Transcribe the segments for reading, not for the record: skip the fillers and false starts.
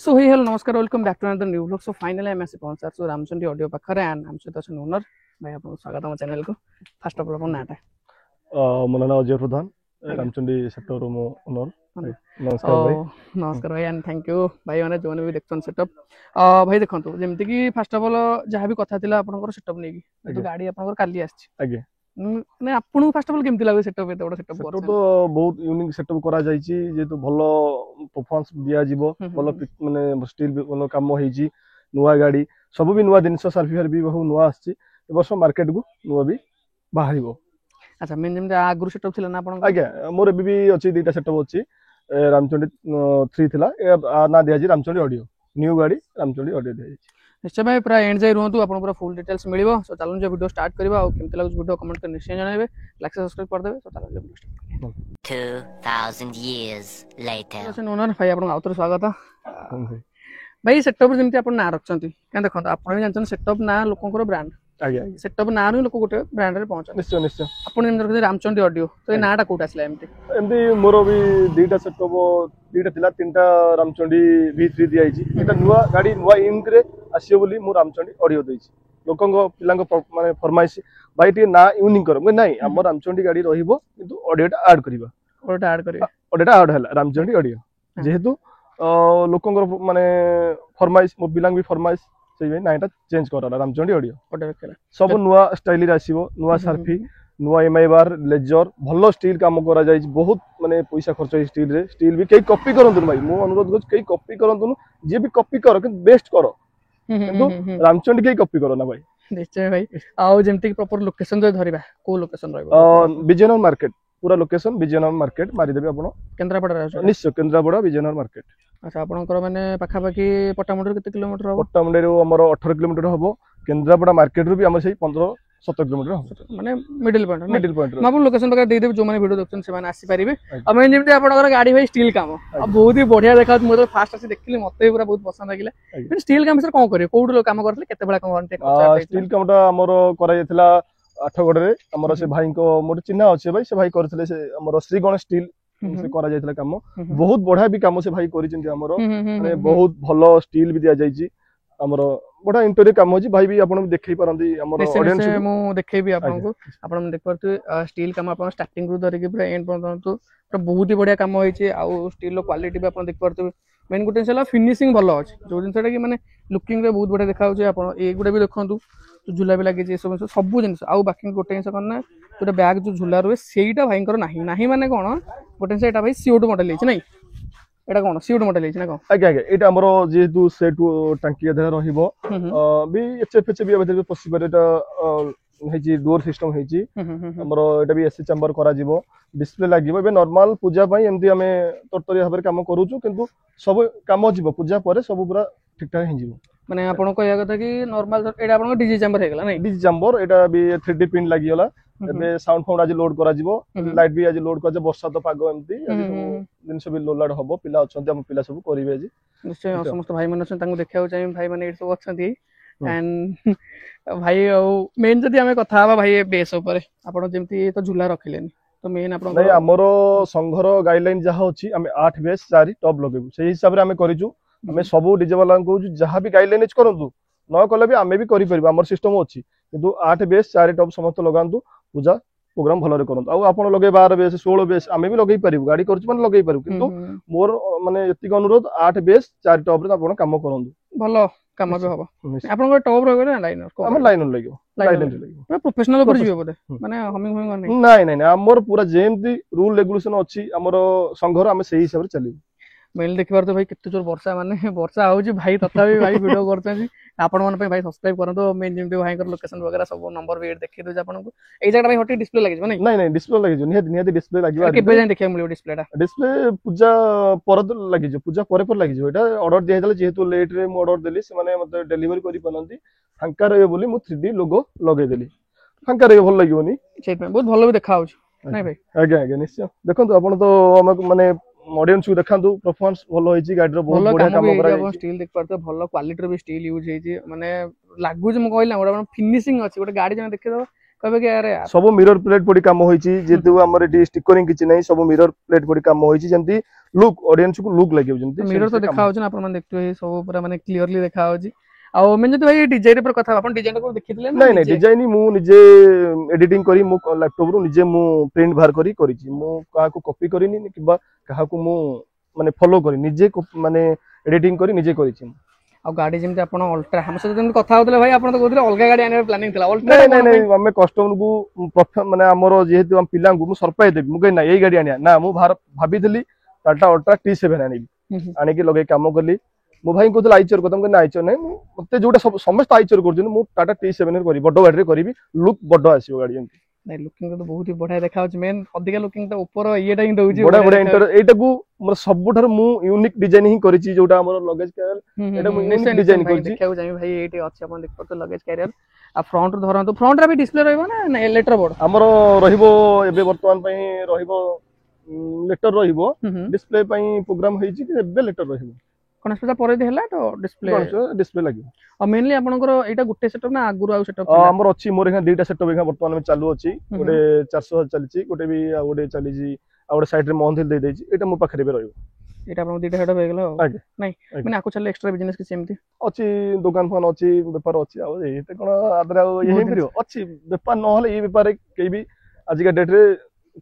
सो hey hello नमस्कार welcome back to another new vlog. So finally I am एस पहुंचा so Ramchandi ऑडियो पाखरे एंड हम सहित अच्छा ओनर भाई आपको स्वागत हम चैनल को। फर्स्ट ऑफ ऑल अपन नाटा ମୋ ନାଁ ଅଜୟ ପ୍ରଧାନ ରାମଚଣ୍ଡୀ ସେକ୍ଟର ମୋ ଓନର। ନମସ୍କାର ଭାଇ। नमस्कार भाई एंड थैंक यू भाई मैंने जो भी देखछन सेटअप भाई देखंतु जेमति कि फर्स्ट ऑफ ऑल जहां भी कथा थिला आपनकर सेटअप नेकी तो गाड़ी आपनकर काली आछि आगे ने आपन फर्स्ट ऑफ ऑल केमति लागो सेटअप एते बड़ सेटअप ସେଟअप ତ ବହୁତ ୟୁନିକ୍ ସେଟअप କରାଯାଇଛି ଯେହେତୁ ଭଲ ପରଫର୍ମାନ୍ସ ଦିଆଯିବ ଭଲ ମାନେ ଷ୍ଟିଲ୍ ବି ଭଲ କାମ ହେଇଛି ନୂଆ ଗାଡ଼ି ସବୁ ବି ନୂଆ ଜିନିଷ ସାର୍ଭିଫାର ବି ବହୁତ ନୂଆ ଆସିଛି ଏ ବର୍ଷ ମାର୍କେଟକୁ ନୂଆ ବି ବାହାରିବ। अच्छा मेन जेमति आगु सेटअप थिला ना आपन ଆଜ୍ଞା ମୋର ଏବେ ବି ଅଛି ଦୁଇଟା ସେଟअप ଅଛି ରାମଚଣ୍ଡୀ 3 ଥିଲା ନା ଦିଆଯାଇଛି ରାମଚଣ୍ଡୀ ଅଡିଓ ନ୍ୟू ଗାଡ଼ି ରାମଚଣ୍ଡୀ ଅଡିଓ ଦିଆଯାଇଛି। निश्चय भाई पूरा एंड जाए रुहतु आपन पूरा फुल डिटेल्स मिलिबो। सो चलो जो वीडियो स्टार्ट करबा और केमति लागु वीडियो कमेंट कर निश्चय जणाइबे लाइक सब्सक्राइब कर देबे। सो चलो जो वीडियो स्टार्ट 2000 years later अच्छा ओनर भाई आपन आउतर स्वागत भाई सेटअप जेमति आपन ना रखचंती क्या देखंत आपन भी जानचन सेटअप ना लोकंकर ब्रांड ଆଜ୍ଞା सेटअप ना नु लोक गोटे ब्रांड रे पहुंचन ନିଶ୍ଚୟ ନିଶ୍ଚୟ आपन जेमति रखते रामचंडी ऑडियो तो ए नाटा कोट आसला एमति एमती मोर भी दुईटा सेटअप दुईटा थिला तीनटा रामचंडी V3 दियाइछि एटा नुवा गाड़ी नुवा इंक रे आसियो बोली मु रामचंडी ऑडियो देछि लोकंग पिलांग माने फरमाइश भाई टी ना यूनिक कर मैं नाही हम रामचंडी गाड़ी रहिबो किंतु ऑडियोटा ऐड करबा ऑडियोटा ऐड हला रामचंडी ऑडियो जेहेतु लोकंग माने फरमाइश मो पिलांग भी फरमाइश सेई भाई नाइटा चेंज करला रामचंडी ऑडियो सब नुवा स्टाइल रे आसीबो नुवा सार्फी नुआ एमआई बार लेजर भलो स्टील काम करा जाय बहुत माने पैसा खर्च है स्टील रे स्टील भी कई कॉपी करंतु भाई मु अनुरोध कर कई कॉपी करंतु जे भी कॉपी करो कि बेस्ट करो किंतु रामचंडी कई कॉपी करो ना भाई निश्चय भाई आउ जेमति प्रॉपर लोकेशन जो धरिबा को लोकेशन रहबो विजयनगर मार्केट पूरा लोकेशन विजयनगर मार्केट मारी देबे आपण केंद्रापड़ा रहछ निश्चय केंद्रापड़ा विजयनगर मार्केट। अच्छा आपनकर माने पाखा पाखी पट्टामुंडी केते किलोमीटर हो पट्टामुंडी रो हमर 18 किलोमीटर हबो केंद्रापड़ा मार्केट रो भी हमर सही 15-17 किलोमीटर हबो माने मिडिल पॉइंट म आपन लोकेशन पका दे देबे जो माने वीडियो देखछन से माने आसी परिबे अब मैं जेमति आपनकर गाड़ी भाई स्टील काम अब बहुत ही बढ़िया देखा मु तो फास्ट आसी देखली मते पूरा बहुत पसंद लागिला फिर स्टील काम सर कोन करे कोड लो काम करथले केते बडा काम करते स्टील कामटा हमर करा जेतला आठगड़ रे हमर से भाई को मोर चिन्हा अच्छे भाई से भाई करथले से हमर श्री गणेश स्टील से करा जायतला काम बहुत बढ़िया भी काम से भाई करिसेंती हमर माने बहुत भलो स्टील भी दिया जायछि हमर बड़ा इंटरियर काम होछि भाई भी आपन देखै परंती हमर ऑडियंस मु देखै भी आपन को आपन देख परतु स्टील काम आपन स्टार्टिंग रु धरि के पूरा एंड पर्यंत पूरा बहुत ही बढ़िया काम होइछि आ स्टील रो क्वालिटी भी आपन देख परतु मेन गुटे सेला फिनिशिंग भलो अछि जो जिनसटा कि माने लुकिंग रे बहुत बढ़िया देखा होछि आपन ए गुडे भी देखंतु तो झूला भी लगे सब जिन आउ बाकी गोटे जिन करना जो बैग जो झूला रुए सेटा भाई नहीं माने कौन गोटे से भाई सीओटू मॉडल है नहीं एटा कौन सीओटू मॉडल है ना कौन आगे आगे एटा हमरो जेतु सेटू टांकी अधर रहिबो बी एचएफएच भी अबे पॉसिबल एटा हेजी डोर सिस्टम हेजी हमरो एटा भी एसी चैम्बर करा जिवो डिस्प्ले लागिवो बे नॉर्मल पूजा पई एमती हमें तोरतरी भाबरे काम करूछु किंतु सब काम जिवो पूजा परे सब पूरा ठीक ठाक हे जिवो माने आपन कहया कथा कि नॉर्मल एटा आपन डीजी चैम्बर हे गेला नहीं डीजी चैम्बर एटा भी 3D पिन लागि गेला एबे साउंड फाउंड आज लोड करा जिवो लाइट भी आज लोड करा वर्षा तो पागो एमती दिन सब लोड हबो पिला अछंती हम पिला सब करिवे जी निश्चय समस्त भाई मन अछन तांको देखिया चाहि भाई माने एट सब अछंती एंड भाई मेन जदी हमें कथा हबा भाई बेस ऊपर आपन जेमती तो झूला रखिलेनी तो मेन आपन नहीं हमरो संघर गाइडलाइन जहा होची हमें 8 बेस 4 टॉप लगेबु सेही हिसाब रे हमें करिजु हमें सब डीजे वाला को जहां भी गाइडलाइन करंतु न कले भी हमें भी करि परबा हमर सिस्टम अछि किंतु 8 बेस 4 टॉप समस्त लगांतु पूजा प्रोग्राम भलो रे करंतु आ आपण लगे 12 बेस 16 बेस हमें भी लगै परिबु गाड़ी करछु माने लगै परिबु किंतु मोर माने एतिक अनुरोध 8 बेस 4 टॉप रे आपण काम करंतु भलो काम भी हबो आपन को टॉप रे ना लाइनर हम लाइनर लगियो लाइनर लगियो प्रोफेशनल ऊपर जियो बोले माने हमिंग नहीं नहीं नहीं हमर पूरा जेमती रूल रेगुलेशन अछि हमर संघर हमें सही हिसाब रे चली मेल देखिबार तो भाई केते जोर वर्षा माने वर्षा आउची भाई तथापि भाई वीडियो करछन आपण मन पे भाई सब्सक्राइब करंतो मेन जेमते भाई कर लोकेशन वगैरह सब नंबर भी देखि दो आपण को ए जगह भाई हटी डिस्प्ले लागि नै नहीं नहीं डिस्प्ले लागि जो निहाती डिस्प्ले लागि केबे जाय देखिया मिलियो डिस्प्लेटा डिस्प्ले पूजा पर लागि जो पूजा पर लागि जो एटा ऑर्डर दिया देले जेहेतु लेट रे मु ऑर्डर देली से माने मते डिलीवरी करि पनंती फांका रहबे बोली मु 3D लोगो लगे देली फांका रहबे भल लागियोनी सेट में बहुत भलो भी देखा होछ नै भाई आगे आगे निश्चय देखंतु आपण तो हम माने ऑडियंस को देखंतु परफॉर्मेंस भलो होईची गाडी रो बहुत बढ़िया काम करा है स्टील देख परते भलो क्वालिटी रो भी स्टील यूज हेची माने लागु जे म कहला ओडा फिनिशिंग अछि ओडा गाडी जने देखे दो कहबे कि अरे यार सब मिरर प्लेट पड़ी काम होईची जेतु हमर एटी स्टिकरिंग किछि नै सब मिरर प्लेट पड़ी काम होईची जेंति लुक ऑडियंस को लुक लागियो जेंति मिरर तो देखा होछ ना आपण मन देखते सब पूरा माने क्लियरली देखा होछ आ मैं जति भाई डिजाइन पर कथा आपण डिजाइन को देखितले ना नहीं डिजाइन मु निजे एडिटिंग करी मु लैपटॉप रु निजे मु प्रिंट बाहर करी करिछि मु काहा को कॉपी करिनी किबा काहा को मु माने फॉलो करी निजे माने एडिटिंग करी निजे करिछि आ गाड़ी जेमति आपण अल्ट्रा हम से जेमति कथा होतले भाई आपण तो कहतले अलगा गाड़ी आने प्लानिंग थिला अल्ट्रा नहीं नहीं हमें कस्टमर को माने हमरो जेहेतु हम पिला को मु सरप्राइज देबी मु कहि ना एई गाड़ी आनिया ना मु भाबिथिली टाटा अल्ट्रा T7 आनिबी आने के लगे काम करली मो भाई कहते आईचर कदम कहना आईचर नहीं मत जोटा समस्त आईचर कर टाटा T7 करी बड़ गाड़ी करी लुक बड़ आसो गाड़ी एमती नहीं लुकिंग तो बहुत ही बढ़िया देखा होछ मेन अधिक लुकिंग तो ऊपर येटा ही दउची बड़ा बड़ा इंटर एटा को मोर सबुठार मु यूनिक डिजाइन ही करिछि जोटा हमर लगेज कैरियर एटा मु यूनिक डिजाइन करिछि देखियो जाई भाई एटी अछि अपन देख पड़तो लगेज कैरियर आ फ्रंट धरन तो फ्रंट रे भी डिस्प्ले रहबो ना लेटर बोर्ड हमर रहिबो एबे वर्तमान पई रहिबो लेटर रहिबो डिस्प्ले पई प्रोग्राम होईछि कि एबे लेटर रहिबो कोन स्पेशल परे दे हला तो डिस्प्ले लागि और मेनली आपनकर एटा गुटे सेटअप ना आगुर आउ सेटअप हमर अछि मोर एखा दुटा सेटअप एखा वर्तमान में चालू अछि गोटे 400 चलिछि गोटे भी गोटे चलिछि आ गोटे साइड रे मोहनथिल दे दैछि एटा मो पाखरे बे रहइबो एटा आपन दुटा सेटअप हे गेलो नहीं माने आको चले एक्स्ट्रा बिजनेस के सेमती अछि दुकान फोन अछि व्यापार अछि आ एते कोन आदरा यही करियो अछि व्यापार न हले ई व्यापार के भी आज का डेट रे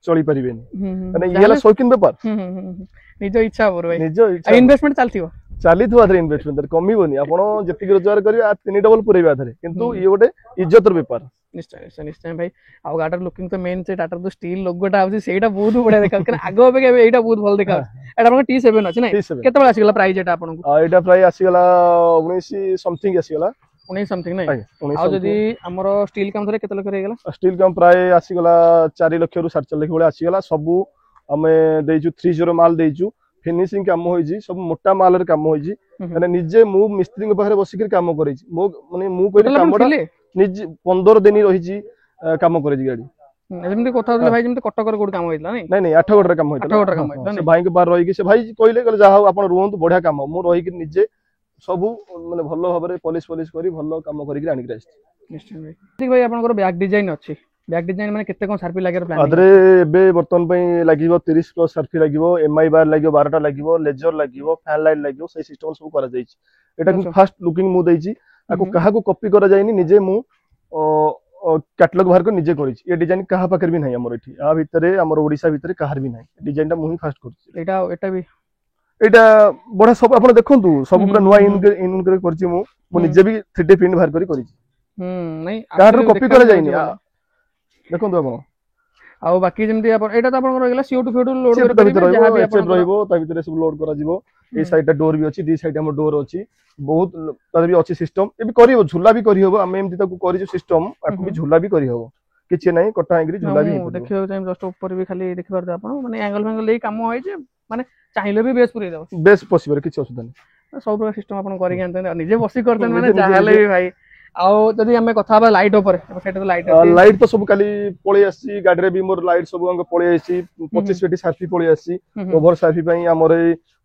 चली परिबेनी माने ई हला शौकीन व्यापार निज इच्छा पर भाई निज इच्छा इन्वेस्टमेंट चलथिबो चालीथु आधरे इन्वेस्टमेंट कमिबोनी आपण जति रोजगार करियो आ 3 डबल पुरेबा आधरे किंतु ये गोटे इज्जतर व्यापार निश्चय निश्चय निश्चय भाई आ गाटर लुकिंग तो मेन से टाटा तो स्टील लोगोटा आउसी सेटा बहुत बढ़िया देखा कारण आगो पे एटा बहुत भल देखा एटा अपन T7 अछि नै केते बला आसी गला प्राइस एटा आपन को एटा प्राइस आसी गला 19 समथिंग आसी गला 19 समथिंग नै आ जदी हमरो स्टील काम थरे केते लक्ष रे गला स्टील काम प्राइस आसी गला 4 लाख रु 7.5 लाख बळे आसी गला सब हमें देइछु 30 माल देइछु फिनिशिंग काम होईजी सब मोटा मालर काम होईजी माने निजे मु मिस्त्री के पाखरे बसिकर काम करैछि मो माने मु कोइ कामडा निजे 15 दिन रहिछि काम करैछि गाड़ी जेमति कथा होतले भाई जेमति कटकर कोड काम होइतला नै नहीं नहीं 8 गोटर काम होइतला 8 गोटर काम होइतला से भाई के पार रहि कि से भाई कहले गले जा आपण रुहंतु बढ़िया काम मु रहि कि निजे सब माने भलो भाबरे पॉलिश करी भलो काम करी आनि के आछि निश्चय भाई ठीक भाई आपनकर बैक डिजाइन अछि बैक डिजाइन माने केते कोन सार्फी लागेर प्लान अदरे एबे वर्तमान पई लागिवो 30 प्लस सार्फी लागिवो एमआई बार लागिवो 12टा लागिवो लेजर लागिवो फैन लाइट लागिवो सही सिस्टम सब करा जाईछि एटा फर्स्ट लुकिंग मु देइछि आको काहा को कॉपी करा जायनी निजे मु कैटलॉग बाहर को निजे करिछि ये डिजाइन काहा पाकर भी नाही हमर एठी आ भितरे हमर ओडिसा भितरे काहार भी नाही डिजाइन टा मु ही फर्स्ट करछि एटा भी एटा बडा सब आपण देखंतु सब पूरा नवा इन करछि मु निजे भी 3D प्रिंट बाहर करी करिछि नहीं काहार कॉपी करा जायनी देखंतु आपण आ बाकी जेमति आपण एटा त आपण रहिला CO2 फेडू लोड कर परिबे जहां भी आपण रहिबो ता भितरे सब लोड करा जिवो ए साइड डोर भी अछि दी साइड हमर डोर अछि बहुत तार भी अछि सिस्टम ए भी करियो झुला भी करि होबो हम एमति ताकू करियो सिस्टम आकू भी झुला भी करि होबो किछि नै कटा एंगरी झुला भी देखियो टाइम जस्ट ऊपर भी खाली देखि पारते आपण माने एंगल फैंगल ले काम होय जे माने चाहिले भी बेस पुरै दबो बेस पॉसिबल किछि असुविधा नै सब प्रकार सिस्टम आपण करि जानते निजे बसी करते माने चाहले भी भाई आउ जदी हमें कथा बा लाइट ऊपर सेट तो लाइट तो सब काली पळे आसी गाडी रे भी मोर लाइट सब अंग पळे आसी 25 पेटी सार्फी पळे आसी ओवर सार्फी पई हमर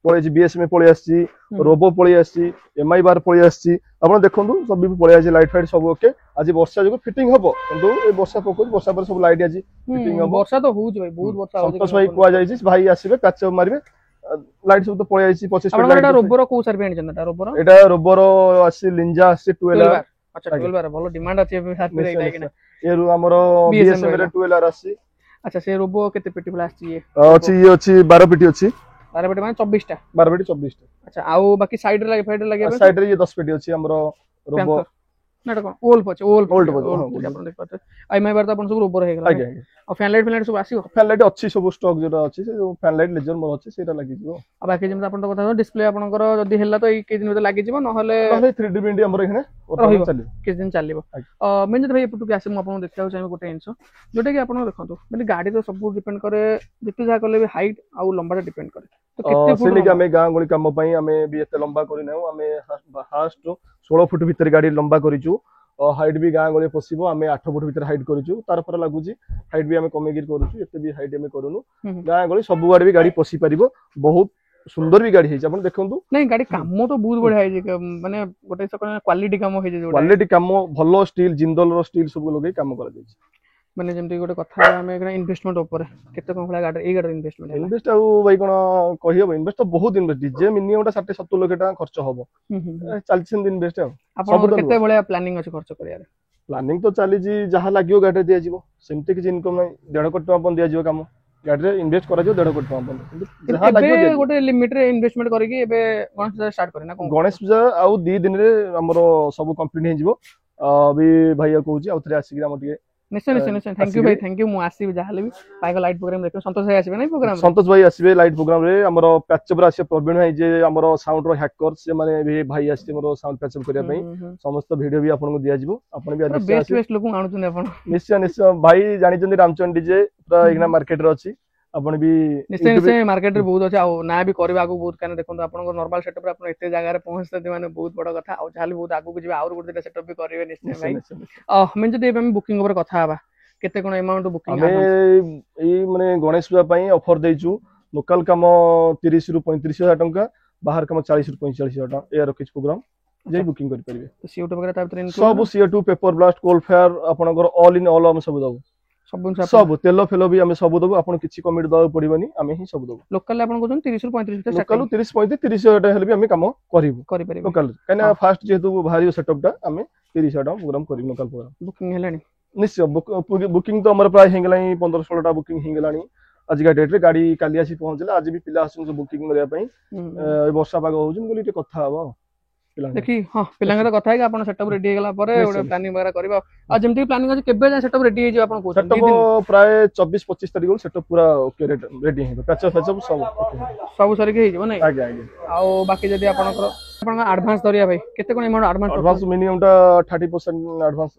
पळे जी बीएस में पळे आसी रोबो पळे आसी एमआई बार पळे आसी आपण देखंतु सब भी पळे आसी लाइट फाइट सब ओके आज वर्षा जो फिटिंग हबो किंतु ए वर्षा पको वर्षा पर सब लाइट आज फिटिंग हबो वर्षा तो होउछ भाई बहुत वर्षा होउछ संतोष भाई कुआ जाईछि भाई आसीबे काच मारबे लाइट सब तो पळे आसी 25 पेटी लाइट रोबोर को सार्फी आनि जंदा रोबोर एटा रोबोर आसी लिंजा आसी 12 अच्छा 12 बार भलो डिमांड अछि सार्फी रे किना ए रु हमरो बीएसएम रे 12 आसी अच्छा से रोबो केते पेटी भला आछि ये अछि 12 पेटी अछि 12 पेटी माने 24 टा 12 पेटी 24 टा अच्छा आउ बाकी साइड रे फाइड लगे साइड रे ये 10 पेटी अछि हमरो रोबो नाटा कोन ओल्ड पछ ओल्ड आपण देख पाते आई माय बार त आपण सब रोबो रहे गेला आगे आ फैन लाइट सब आसीओ फैन लाइट अछि सब स्टॉक जेटा अछि से फैन लाइट लेजर मोर अछि सेटा लागि जिवो आ बाकी जेम आपण तो कथा डिस्प्ले आपनकर जदी हेला तो के दिन में लागि जिवो न हले 3D प्रिंट हमर एखने ओपर चली किस दिन चलिबो मैं जदी भाई पुटु के आसे म आपण देखियो चाहि गोटे इंसो जोटे कि आपण देखंतु माने गाड़ी तो सब डिपेंड करे जति जा करले भी हाइट आ लंबा डिपेंड करे तो कितने फुट से हमें गां गली काम पई हमें भी एते लंबा करि नै हमें हास्ट 16 फुट भीतर गाड़ी लंबा करिचु हाइट भी गां गले पसिबो हमें 8 फुट भीतर हाइट करिचु तार पर लागुची हाइट भी हमें कमे गिर करूछु एते भी हाइट हमें करूनु गां गले सब गाड़ी भी गाड़ी पसी परिबो बहुत सुंदर भी गाड़ी है अपन देखंतु नहीं गाड़ी काम तो बहुत बढ़िया है माने गोटे से क्वालिटी काम है जो क्वालिटी काम भलो स्टील जिंदल रो स्टील सब लोगे काम करा जाय ମାନେ ଯେମିତି ଗୋଟେ କଥା ଆମେ ଇନଭେଷ୍ଟମେଣ୍ଟ ଉପରେ କେତେ କଣ ଭଳିଆ ଗାଡି ଏଇ ଗାଡିର ଇନଭେଷ୍ଟମେଣ୍ଟ ହେଲା? ଇନଭେଷ୍ଟ ଆଉ ଭାଇ କଣ କହିହବ, ଇନଭେଷ୍ଟ ତ ବହୁତ ଇନଭେଷ୍ଟ, ଡିଜେ ମିନିମମ୍ 60-70 ଲକ୍ଷ ଟଙ୍କା ଖର୍ଚ୍ଚ ହବ। ଚାଲିଛି ସେମିତି ଇନଭେଷ୍ଟ ଆଉ। ଆପଣଙ୍କର କେତେ ଭଳିଆ ପ୍ଲାନିଂ ଅଛି ଖର୍ଚ୍ଚ କରିବାରେ? ପ୍ଲାନିଂ ତ ଚାଲିଛି, ଯାହା ଲାଗିବ ଗାଡିରେ ଦିଆଯିବ, ସେମିତି କିଛି ଇନକମ୍ ନାହିଁ। 1.5 କୋଟି ଟଙ୍କା ପର୍ଯ୍ୟନ୍ତ ଦିଆଯିବ କାମ, ଗାଡିରେ ଇନଭେଷ୍ଟ କରାଯିବ 1.5 କୋଟି ଟଙ୍କା ପର୍ଯ୍ୟନ୍ତ, କିନ୍ତୁ ଯାହା ଲାଗିବ ଏବେ ଦିଆଯିବ। ଗୋଟେ ଲିମିଟ ରେ ଇନଭେଷ୍ଟମେଣ୍ଟ କରିକି ଏବେ ଗଣେଶ ପୂଜା ଷ୍ଟାର୍ଟ କରିନା କଣ? ଗଣେଶ ପୂଜା ଆଉ 2 ଦିନରେ ଆମର ସବୁ କମ୍ପ୍ଲିଟ ହେଇଯିବ। ବି ଭାଇ କହୁଛି ଆଉ ଥରେ ଆସିକି ଆମର ଟିକେ ନିଶ୍ଚୟ ନିଶ୍ଚୟ ନିଶ୍ଚୟ ଥ୍ୟାଙ୍କ ୟୁ ଭାଇ, ଥ୍ୟାଙ୍କ ୟୁ। ମୁଁ ଆସିବି ଯାହାହେଲେ ବି ଭାଇଙ୍କ ଲାଇଟ୍ ପ୍ରୋଗ୍ରାମ ଦେଖିବ। ସନ୍ତୋଷ ଭାଇ ଆସିବେ ନାଇଁ ପ୍ରୋଗ୍ରାମ? ସନ୍ତୋଷ ଭାଇ ଆସିବେ ଲାଇଟ୍ ପ୍ରୋଗ୍ରାମ ରେ। ଆମର ପ୍ୟାଚଅପ୍ ରେ ଆସିବେ ପ୍ରବୀଣ ଭାଇ, ଯେ ଆମର ସାଉଣ୍ଡ ର ହ୍ୟାକର, ସେମାନେ ବି ଭାଇ ଆସିବେ ମୋର ସାଉଣ୍ଡ ପ୍ୟାଚଅପ୍ କରିବା ପାଇଁ। ସମସ୍ତ ଭିଡିଓ ବି ଆପଣଙ୍କୁ ଦିଆଯିବ, ଆପଣ ବି ନିଶ୍ଚୟ ବେଷ୍ଟ ଆସିବେ। ବେଷ୍ଟ ଲୋକ ଆଣୁଛନ୍ତି ଆପଣ। ନିଶ୍ଚୟ ନିଶ୍ଚୟ ଭାଇ ଜାଣିଛନ୍ତି ରାମଚଣ୍ଡୀ ଡିଜେ ପୁରା ଏଇନା ମାର୍କେଟ ରେ ଅଛି, ଆପଣ ବି ନିଶ୍ଚୟ ନିଶ୍ଚୟ ମାର୍କେଟ ରେ ବହୁତ ଅଛି, ଆଉ ନା ବି କରିବା ଆଗକୁ ବହୁତ, କାରଣ ଦେଖନ୍ତୁ ଆପଣଙ୍କ ନର୍ମାଲ ସେଟଅପ ରେ ଆପଣ ଏତେ ଜାଗାରେ ପହଞ୍ଚୁଛନ୍ତି ମାନେ ବହୁତ ବଡ କଥା, ଆଉ ଯାହେଲେ ବହୁତ ଆଗକୁ ଯିବେ, ଆହୁରି ଗୋଟେ ସେଟଅପ ବି କରିବେ ନିଶ୍ଚୟ ଭାଇ। ଆମେ ଯଦି ଏବେ ଆମେ ବୁକିଂ ଉପରେ କଥା ହବା, କେତେ କଣ ଏମାଉଣ୍ଟ ବୁକିଂ? ଆମେ ଏଇ ମାନେ ଗଣେଶ ପୂଜା ପାଇଁ ଅଫର ଦେଇଛୁ, ଲୋକାଲ କାମ 30 ରୁ 35,000 ଟଙ୍କା, ବାହାର କାମ 40 ରୁ 45,000 ଟଙ୍କା, ଏୟା ରଖିଛୁ ପ୍ରୋଗ୍ରାମ, ଯାଇ ବୁକିଂ କରିପାରିବେ। ସିଓ ଟୁ ତା ଭିତରେ ସବୁ CO2 paper blast coal fire ଆପଣଙ୍କର ଅଲ୍ ଇନ୍ ଅଲ୍ ଆମେ ସବୁ ଦବୁ, ସବୁ ତେଲ ଫେଲ ବି ଆମେ ସବୁ ଦବୁ, ଆପଣ କିଛି କମିଟି ଦବାକୁ ପଡିବନି, ଆମେ ହିଁ ସବୁ ଦବୁ। ଲୋକାଲ ଆପଣ କହୁଛନ୍ତି 30 ରୁ 35 ଲୋକାଲ 30-35,000 ଟଙ୍କା ହେଲେ ବି ଆମେ କାମ କରିବୁ କରିପାରିବେ ଲୋକାଲ, କାହିଁକିନା ଫାଷ୍ଟ ଯେହେତୁ ବାହାରିବ ସେଟଅପ ଟା, ଆମେ 30,000 ଟଙ୍କା ପ୍ରୋଗ୍ରାମ କରିବୁ ଲୋକାଲ ପ୍ରୋଗ୍ରାମ। ବୁକିଂ ହେଲାଣି? ନିଶ୍ଚୟ ବୁକିଂ ତ ଆମର ପ୍ରାୟ ହେଇଗଲାଣି 15-16ଟା ବୁକିଂ ହେଇଗଲାଣି ଆଜିକା ଡେଟ୍ରେ। ଗାଡି କାଲି ଆସି ପହଞ୍ଚିଲା, ଆଜି ବି ପିଲା ଆସୁଛନ୍ତି ବୁକିଂ କରିବା ପାଇଁ। ବର୍ଷା ପାଗ ହଉଛି, ମୁଁ କହିଲି ଟିକେ କଥା ହବ ଦେଖି। ହଁ ପିଲାଙ୍କ ସହିତ କଥା ହେଇକି ଆପଣ ସେଟଅପ ରେଡି ହେଇଗଲା ପରେ ଗୋଟେ ପ୍ଲାନିଂ ବଗେରା କରିବା। ଆଉ ଯେମିତି ପ୍ଲାନିଂ ଅଛି କେବେ ଯାଏ ସେଟଅପ ରେଡି ହେଇଯିବ ଆପଣ କହୁଛନ୍ତି? ସେଟଅପ ପ୍ରାୟ 24-25 ତାରିଖ ବେଳକୁ ସେଟଅପ ପୁରା ଓକେ ରେଡି ହେଇଯିବ, ପ୍ୟାଚଅପ ଫ୍ୟାଚଅପ ସବୁ ସରିକି ହେଇଯିବ ନାଇଁ? ଆଜ୍ଞା ଆଜ୍ଞା। ଆଉ ବାକି ଯଦି ଆପଣଙ୍କର ଆଡଭାନ୍ସ ଧରିବା ଭାଇ, କେତେ କଣ ଏମାଉଣ୍ଟ ଆଡଭାନ୍ସ? ମିନିମମ୍ ଟା 30% ଆଡଭାନ୍ସ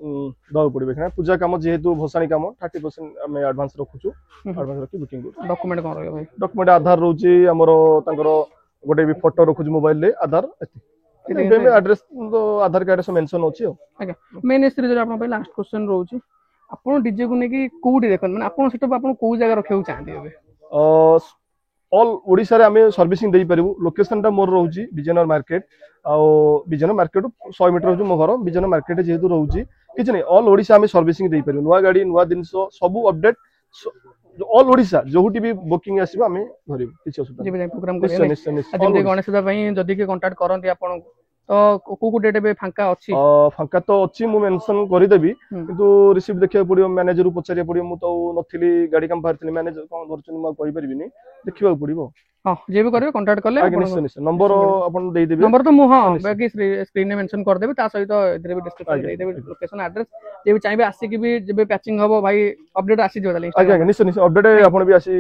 ଦବାକୁ ପଡିବ, କାହିଁକିନା ପୂଜା କାମ ଯେହେତୁ ଭସାଣି କାମ, 30% ଆମେ ଆଡଭାନ୍ସ ରଖୁଛୁ। ଆଡଭାନ୍ସ ରଖି ବୁକିଂ କରୁଛୁ। ଡକୁମେଣ୍ଟ କଣ ରହିବ ଭାଇ? ଡକୁମେଣ୍ଟ ଆଧାର ରହୁଛି ଆମର, ତାଙ୍କର ଗୋଟେ ବି ଫଟୋ ରଖୁଛୁ ମୋବାଇଲ ରେ, ଆଧାର, ଆଡ୍ରେସ ଆଧାର କାର୍ଡ ସବୁ ମେନସନ ଅଛି ଆଉ। ଆଜ୍ଞା। ମେନ୍ ଏସ୍ତ୍ରୀ ଯଦି ଆପଣଙ୍କ ପାଇଁ ଲାଷ୍ଟ କ୍ୱେଶ୍ଚନ ରହୁଛି, ଆପଣ ଡିଜେ କୁ ନେଇକି କୋଉଠି ଦେଖନ୍ତି, ମାନେ ଆପଣ ସେଟଅପ ଆପଣ କୋଉ ଜାଗା ରଖିବାକୁ ଚାହାନ୍ତି ଏବେ? ଅଲ୍ ଓଡ଼ିଶାରେ ଆମେ ସର୍ଭିସିଂ ଦେଇପାରିବୁ। ଲୋକେସନ ଟା ମୋର ରହୁଛି ବିଜୟନଗର ମାର୍କେଟ, ଆଉ ବିଜୟନଗର ମାର୍କେଟ 100 ମିଟର ହଉଛି ମୋ ଘର। ବିଜୟନଗର ମାର୍କେଟ ଯେହେତୁ ରହୁଛି, କିଛି ନାହିଁ, ଅଲ୍ ଓଡ଼ିଶା ଆମେ ସର୍ଭିସିଂ ଦେଇପାରିବୁ। ନୂଆ ଗାଡି, ନୂଆ ଜିନିଷ, ସବୁ ଅପଡେଟ ଅଲ୍ ଓଡ଼ିଶା ଯୋଉଠି ବି ବୁକିଂ ଆସିବ ଆମେ ଧରିବୁ, କିଛି ଅସୁବିଧା ନାହିଁ। ପ୍ରୋଗ୍ରାମ ନିଶ୍ଚୟ ନିଶ୍ଚୟ ନିଶ୍ଚୟ। ଯେମିତି ଗଣେଶ ପୂଜା ପାଇଁ ଯଦି କିଏ କଣ୍ଟାକ୍ଟ କରନ୍ତି ଆପଣଙ୍କୁ, ତ କୋଉ ଡେଟ୍ ଏବେ ଫାଙ୍କା ଅଛି? ଫାଙ୍କା ତ ଅଛି, ମୁଁ ମେନସନ କରିଦେବି, କିନ୍ତୁ ରିସିପ୍ଟ ଦେଖିବାକୁ ପଡିବ, ମ୍ୟାନେଜରକୁ ପଚାରିବାକୁ ପଡିବ। ମୁଁ ତ ନଥିଲି, ଗାଡି କାମ ବାହାରିଥିଲି, ମ୍ୟାନେଜର କଣ ଧରୁଛନ୍ତି ମୁଁ କହିପାରିବିନି, ଦେଖିବାକୁ ପଡିବ। ହଁ ଯିଏ ବି କରିବେ କଣ୍ଟାକ୍ଟ କଲେ ନିଶ୍ଚୟ ନିଶ୍ଚୟ ନମ୍ବର ଆପଣ ଦେଇଦେବେ। ନମ୍ବର ତ ମୁଁ ବାକି ସ୍କ୍ରିନରେ ମେନସନ କରିଦେବି, ତା ସହିତ ଏଥିରେ ବି ଡିସ୍କ୍ରିପ୍ସନ ଦେଇଦେବି ଲୋକେସନ ଆଡ୍ରେସ। ଯେ ବି ଚାହିଁବେ ଆସିକି ବି ଯେବେ ପ୍ୟାଚିଂ ହବ ଭାଇ ଅପଡେଟ ଆସିଯିବ ତାହେଲେ ଆଜ୍ଞା ଆଜ୍ଞା ନିଶ୍ଚୟ ନିଶ୍ଚୟ ଅପଡେଟ ଆପଣ ବି ଆସି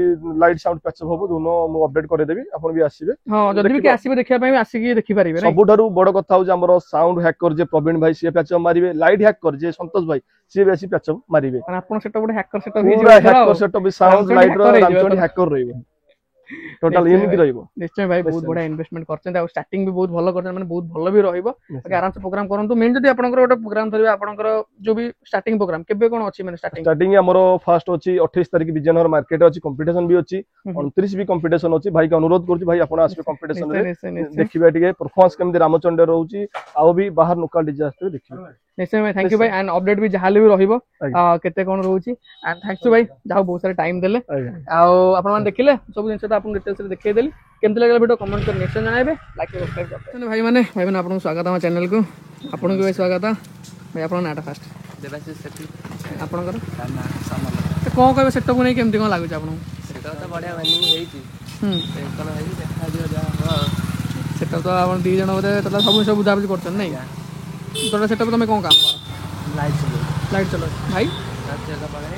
ଲାଇଟ୍ ସାଉଣ୍ଡ ପ୍ୟାଚଅପ୍ ହବ, ଦୁନ ମୁଁ ଅପଡେଟ କରିଦେବି, ଆପଣ ବି ଆସିବେ। ହଁ ଯଦି ବି ଆସିବେ ଦେଖିବା ପାଇଁ ଆସିକି ଦେଖିପାରିବେ। ସବୁଠାରୁ ବଡ କଥା ହଉଛି ଆମର ସାଉଣ୍ଡ ହ୍ୟାକର ଯେ ପ୍ରବୀଣ ଭାଇ, ସିଏ ପ୍ୟାଚଅପ୍ ମାରିବେ। ଲାଇଟ୍ ହ୍ୟାକର ଯେ ସନ୍ତୋଷ ଭାଇ, ସିଏ ବି ଆସି ପ୍ୟାଚଅପ୍ ମାରିବେ। ଆପଣ ସେଟା ଗୋଟେ ହ୍ୟାକର ସେଟଅପ ହେଇଯିବ, ହ୍ୟାକର ସେଟଅପ ସାଉଣ୍ଡ ଲାଇଟ୍ ର ରାମଚଣ୍ଡୀ ହ୍ୟାକର ରହିବ, ଟୋଟାଲ ୟୁନିଟି ରହିବ। ନିଶ୍ଚୟ ଭାଇ ବହୁତ ବଢିଆ ଇନଭେଷ୍ଟମେଣ୍ଟ କରିଛନ୍ତି, ଆଉ ଷ୍ଟାର୍ଟିଂ ବି ବହୁତ ଭଲ କରିଛନ୍ତି, ମାନେ ବହୁତ ଭଲ ବି ରହିବ। ଆରାମସେ ପ୍ରୋଗ୍ରାମ କରନ୍ତୁ। ମେନ୍ ଯଦି ଆପଣଙ୍କର ଗୋଟେ ପ୍ରୋଗ୍ରାମ ଧରିବେ, ଆପଣଙ୍କର ଯୋଉ ବି ଷ୍ଟାର୍ଟିଂ ପ୍ରୋଗ୍ରାମ କେବେ କଣ ଅଛି? ମାନେ ଷ୍ଟାର୍ଟିଂ ଆମର ଫାଷ୍ଟ ଅଛି 28 ତାରିଖ ବିଜୟନଗର ମାର୍କେଟ ଅଛି, କମ୍ପିଟିସନ ବି ଅଛି, 29 ବି କମ୍ପିଟିସନ ଅଛି। ଭାଇକି ଅନୁରୋଧ କରୁଛି, ଭାଇ ଆପଣ ଆସିବେ କମ୍ପିଟିସନ ରେ, ଦେଖିବେ ଟିକେ ପରଫର୍ମାନ୍ସ କେମିତି ରାମଚଣ୍ଡୀ ରହୁଛି, ଆଉ ବି ବାହାର ଲୋକାଲ ଡିଜେ ଆସିବେ ଦେଖିବେ। ନିଶ୍ଚୟ ଭାଇ ଥ୍ୟାଙ୍କ ୟୁ ଭାଇ, ଆଣ୍ଡ ଅପଡେଟ ବି ଯାହାଲେ ବି ରହିବ କେତେ କଣ ରହୁଛି। ଆଣ୍ଡ ଥ୍ୟାଙ୍କ ୟୁ ଭାଇ, ଯାହା ବହୁତ ସାରା ଟାଇମ ଦେଲେ, ଆଉ ଆପଣ ମାନେ ଦେଖିଲେ ସବୁ ଜିନିଷ ଆପଣ ଡିଟେଲ୍ସ ରେ ଦେଖେଇଦେଲି। କେମିତି ଲାଗିଲା ଭିଡ଼ିଓ କମେଣ୍ଟ କରି ନିଶ୍ଚୟ ଜଣାଇବେ, ଲାଇକ୍ ସବସ୍କ୍ରାଇବ କରିଦେବେ। ଭାଇମାନେ ଆପଣଙ୍କୁ ସ୍ୱାଗତ ଆମ ଚ୍ୟାନେଲକୁ, ଆପଣଙ୍କୁ ବି ସ୍ୱାଗତ। ଭାଇ ଆପଣଙ୍କ ନାଁଟା ଫାଷ୍ଟ? ଦେବାଶିଷ ସେଠୀ। ଆପଣଙ୍କର? ସାମଲ। କଣ କହିବେ ସେଟଅପକୁ ନେଇ, କେମିତି କଣ ଲାଗୁଛି ଆପଣଙ୍କୁ? ସେଟଅପ ତ ବଢିଆ ପ୍ଲାନିଂ ହେଇଛି, ଟେନସନ ହେଇଛି, ଦେଖାଯିବ ଯାହା ହବ ଆଉ। ସେଟଅପ ତ ଆପଣ 2 ଜଣ ବୋଧେ ଟୋଟାଲ ସବୁ ବୁଝାବୁଝି କରୁଛନ୍ତି ନାଇଁ? ଟୋଟାଲ ସେଟଅପ ତମେ କଣ କାମ କର? ଲାଇଟ୍ ଚଲାଉଛି। ଲାଇଟ୍ ଚଲାଉଛି ଭାଇ?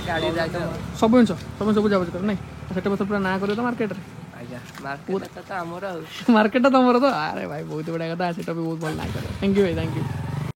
ଗାଡି ଦାୟିତ୍ୱ ସବୁ ଜିନିଷ ତମେ ସବୁ ବୁଝାବୁଝି କର ନାଇଁ? ସେଟଅପ ତ ପୁରା ନାଁ କରିବ ତ ମାର୍କେଟରେ। ଆଜ୍ଞା ମାର୍କେଟ ତ ଆମର ଆଉ। ମାର୍କେଟ ତମର ତ? ଆରେ ଭାଇ ବହୁତ ବଢିଆ କଥା, ସେଟଅପ ବି ବହୁତ ଭଲ ନାଁ କରିବ। ଥ୍ୟାଙ୍କ ୟୁ ଭାଇ, ଥ୍ୟାଙ୍କ ୟୁ।